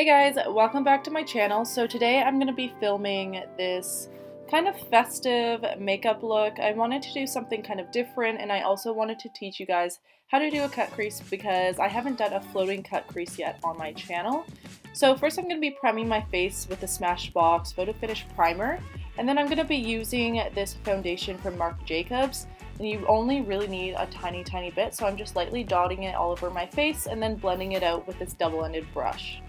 Hey guys, welcome back to my channel. So today I'm going to be filming this kind of festive makeup look. I wanted to do something kind of different, and I also wanted to teach you guys how to do a cut crease because I haven't done a floating cut crease yet on my channel. So first I'm going to be priming my face with the SMASHBOX PHOTOFINISH primer, and then I'm going to be using this foundation from Marc Jacobs. And you only really need a tiny bit, so I'm just lightly dotting it all over my face and then blending it out with this double-ended brush.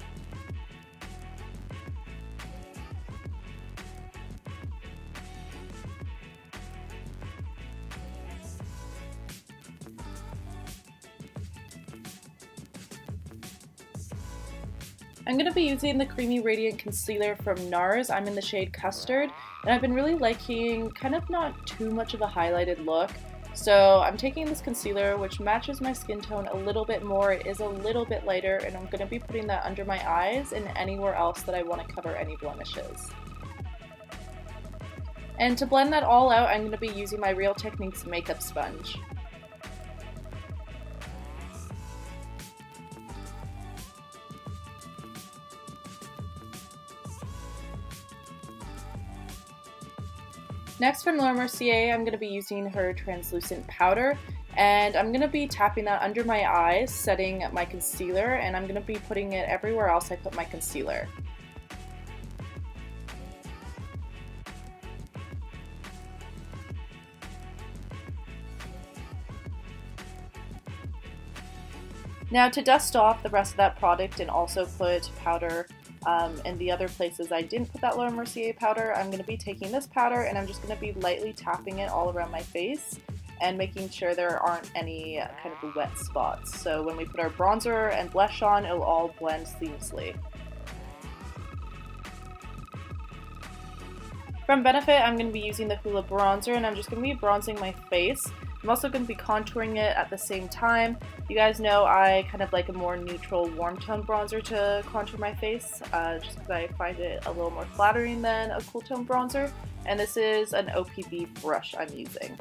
I'm going to be using the Creamy Radiant Concealer from NARS. I'm in the shade Custard, and I've been really liking kind of not too much of a highlighted look. So I'm taking this concealer, which matches my skin tone a little bit more. It is a little bit lighter, and I'm going to be putting that under my eyes and anywhere else that I want to cover any blemishes. And to blend that all out, I'm going to be using my Real Techniques makeup sponge. Next, from Mercier, I'm going to be using her translucent powder, and I'm going to be tapping that under my eyes, setting my concealer, and I'm going to be putting it everywhere else I put my concealer. Now, to dust off the rest of that product and also put powder and the other places I didn't put that Mercier powder, I'm going to be taking this powder and I'm just going to be lightly tapping it all around my face and making sure there aren't any kind of wet spots. So when we put our bronzer and blush on, it'll all blend seamlessly. From Benefit, I'm going to be using the HOOLA bronzer, and I'm just going to be bronzing my face. I'm also going to be contouring it at the same time. You guys know I kind of like a more neutral, warm tone bronzer to contour my face, just because I find it a little more flattering than a cool tone bronzer. And this is an OPV brush I'm using.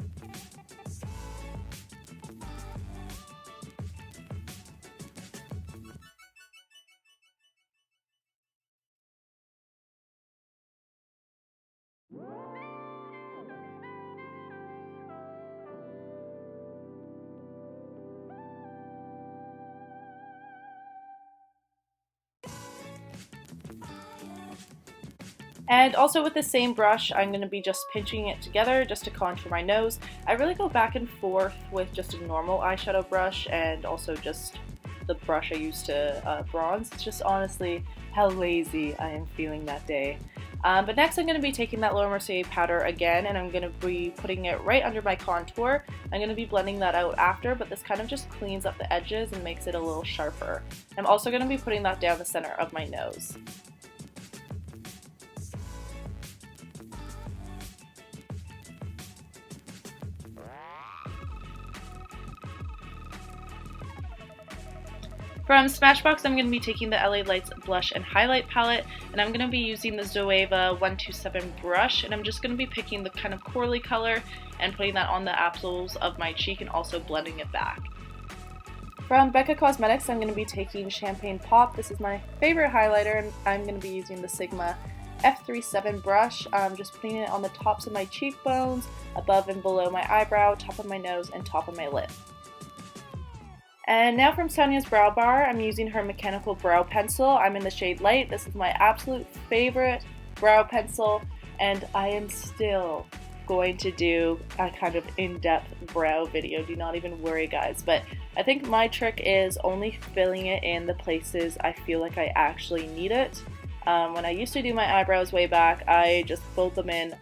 And also with the same brush, I'm going to be just pinching it together just to contour my nose. I really go back and forth with just a normal eyeshadow brush and also just the brush I use to bronze. It's just honestly how lazy I am feeling that day. But next I'm going to be taking that Mercier powder again, and I'm going to be putting it right under my contour. I'm going to be blending that out after, but this kind of just cleans up the edges and makes it a little sharper. I'm also going to be putting that down the center of my nose. From Smashbox, I'm going to be taking the LA Lights Blush and Highlight Palette, and I'm going to be using the ZOEVA 127 brush, and I'm just going to be picking the kind of corally color and putting that on the apples of my cheek and also blending it back. From BECCA Cosmetics, I'm going to be taking Champagne Pop. This is my favorite highlighter, and I'm going to be using the Sigma F37 brush. I'm just putting it on the tops of my cheekbones, above and below my eyebrow, top of my nose, and top of my lip. And now from SANIAS Brow Bar, I'm using her mechanical brow pencil. I'm in the shade Light. This is my absolute favorite brow pencil, and I am still going to do a kind of in-depth brow video. Do not even worry, guys. But I think my trick is only filling it in the places I feel like I actually need it. When I used to do my eyebrows way back, I just filled them in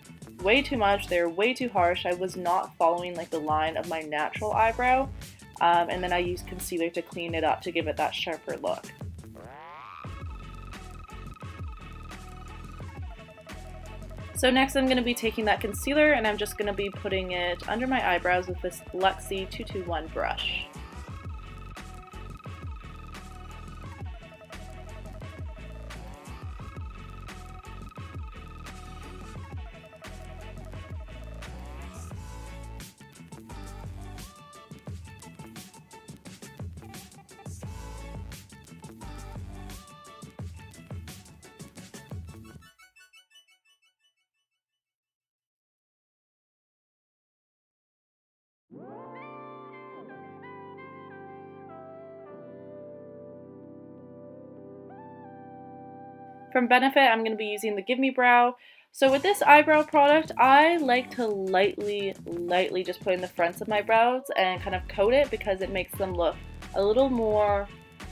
way too much. They're way too harsh. I was not following like the line of my natural eyebrow. And then I use concealer to clean it up to give it that sharper look. So next I'm going to be taking that concealer and I'm just going to be putting it under my eyebrows with this LUXIE 221 brush. From Benefit, I'm going to be using the Give Me Brow. So with this eyebrow product, I like to lightly just put in the fronts of my brows and kind of coat it because it makes them look a little more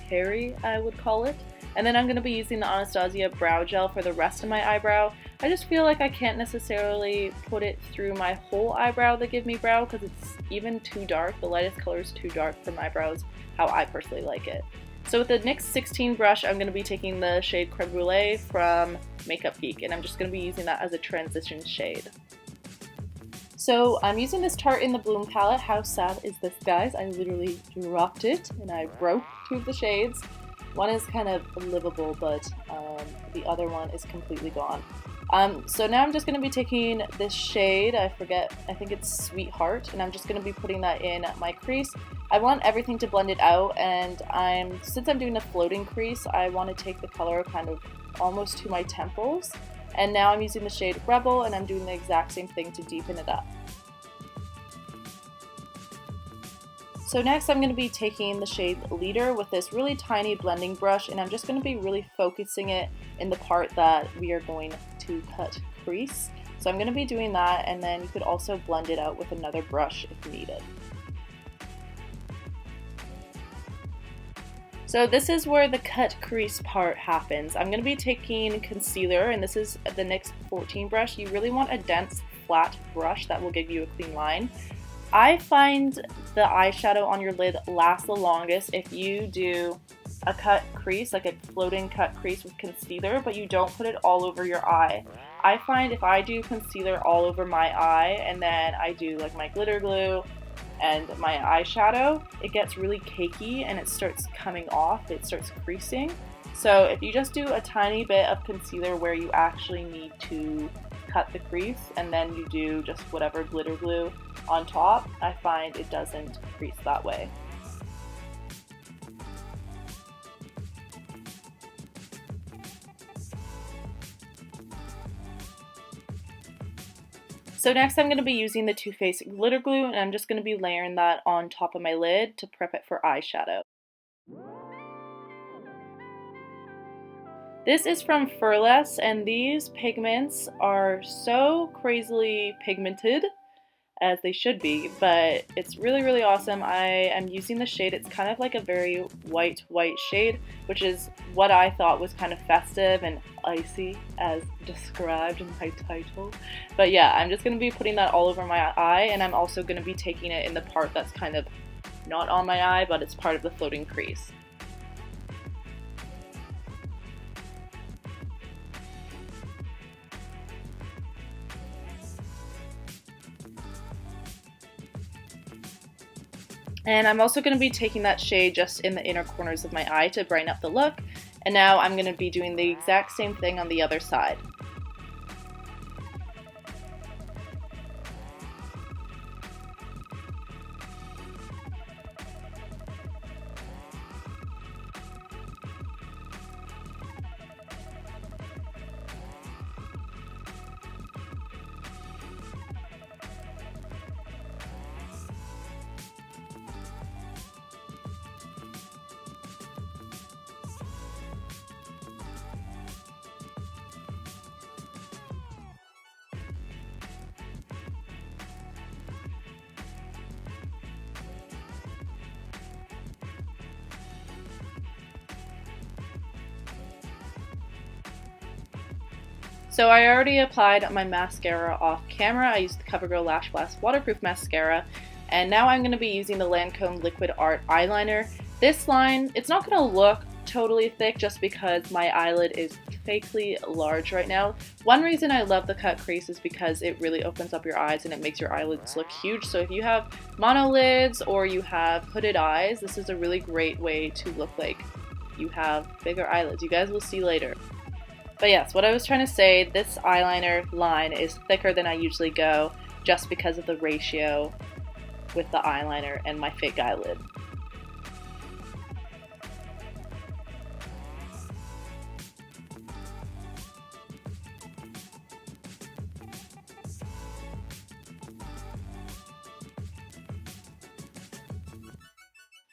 hairy, I would call it. And then I'm going to be using the Anastasia Brow Gel for the rest of my eyebrow. I just feel like I can't necessarily put it through my whole eyebrow, the Give Me Brow, because it's even too dark. The lightest color is too dark for my brows, how I personally like it. So with the NYX 16 brush, I'm going to be taking the shade Creme Brulee from Makeup Geek, and I'm just going to be using that as a transition shade. So I'm using this Tarte in the Bloom palette. How sad is this, guys? I literally dropped it and I broke two of the shades. One is kind of livable, but the other one is completely gone. So now I'm just going to be taking this shade, I think it's Sweetheart, and I'm just going to be putting that in my crease. I want everything to blend it out, and since I'm doing a floating crease, I want to take the color kind of almost to my temples. And now I'm using the shade Rebel, and I'm doing the exact same thing to deepen it up. So next I'm going to be taking the shade Leader with this really tiny blending brush, and I'm just going to be really focusing it in the part that we are going to cut crease. So I'm going to be doing that, and then you could also blend it out with another brush if needed. So this is where the cut crease part happens. I'm going to be taking concealer, and this is the NYX 14 brush. You really want a dense, flat brush that will give you a clean line. I find the eyeshadow on your lid lasts the longest if you do a cut crease, like a floating cut crease with concealer, but you don't put it all over your eye. I find if I do concealer all over my eye and then I do like my glitter glue and my eyeshadow, it gets really cakey and it starts coming off, it starts creasing. So if you just do a tiny bit of concealer where you actually need to cut the crease and then you do just whatever glitter glue on top, I find it doesn't crease that way. So next I'm going to be using the Too Faced glitter glue, and I'm just going to be layering that on top of my lid to prep it for eyeshadow. This is from FURLESS, and these pigments are so crazily pigmented, as they should be, but it's really awesome. I am using the shade, it's kind of like a very white shade, which is what I thought was kind of festive and icy as described in my title. But yeah, I'm just going to be putting that all over my eye, and I'm also going to be taking it in the part that's kind of not on my eye, but it's part of the floating crease. And I'm also going to be taking that shade just in the inner corners of my eye to brighten up the look. And now I'm going to be doing the exact same thing on the other side. So I already applied my mascara off camera. I used the CoverGirl Lash Blast Waterproof Mascara, and now I'm going to be using the Lancome Liquid Art Eyeliner. This line, it's not going to look totally thick just because my eyelid is fakely large right now. One reason I love the cut crease is because it really opens up your eyes and it makes your eyelids look huge. So if you have monolids or you have hooded eyes, this is a really great way to look like you have bigger eyelids. You guys will see later. But yes, what I was trying to say, this eyeliner line is thicker than I usually go just because of the ratio with the eyeliner and my fake eyelid.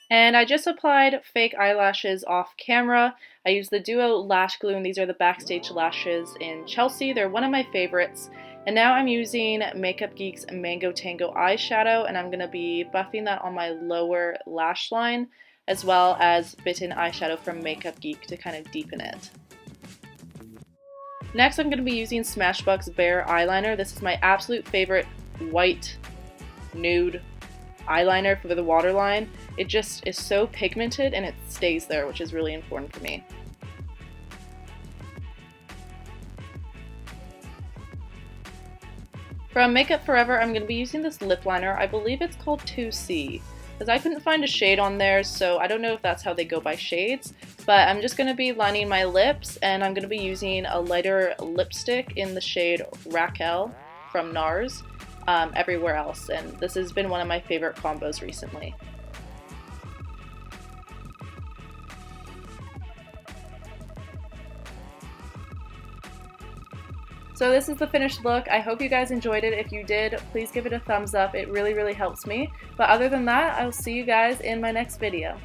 And I just applied fake eyelashes off camera. I use the Duo Lash Glue, and these are the Backstage lashes in Chelsea. They're one of my favorites. And now I'm using Makeup Geek's Mango Tango eyeshadow, and I'm going to be buffing that on my lower lash line, as well as BITTEN eyeshadow from Makeup Geek to kind of deepen it. Next, I'm going to be using SMASHBOX Bare Eyeliner. This is my absolute favorite white nude eyeliner for the waterline. It just is so pigmented and it stays there, which is really important for me. From Makeup Forever, I'm going to be using this lip liner. I believe it's called 2C, because I couldn't find a shade on there, so I don't know if that's how they go by shades. But I'm just going to be lining my lips, and I'm going to be using a lighter lipstick in the shade RAQUEL from NARS everywhere else, and this has been one of my favorite combos recently. So this is the finished look. I hope you guys enjoyed it. If you did, please give it a thumbs up. It really, really helps me. But other than that, I'll see you guys in my next video.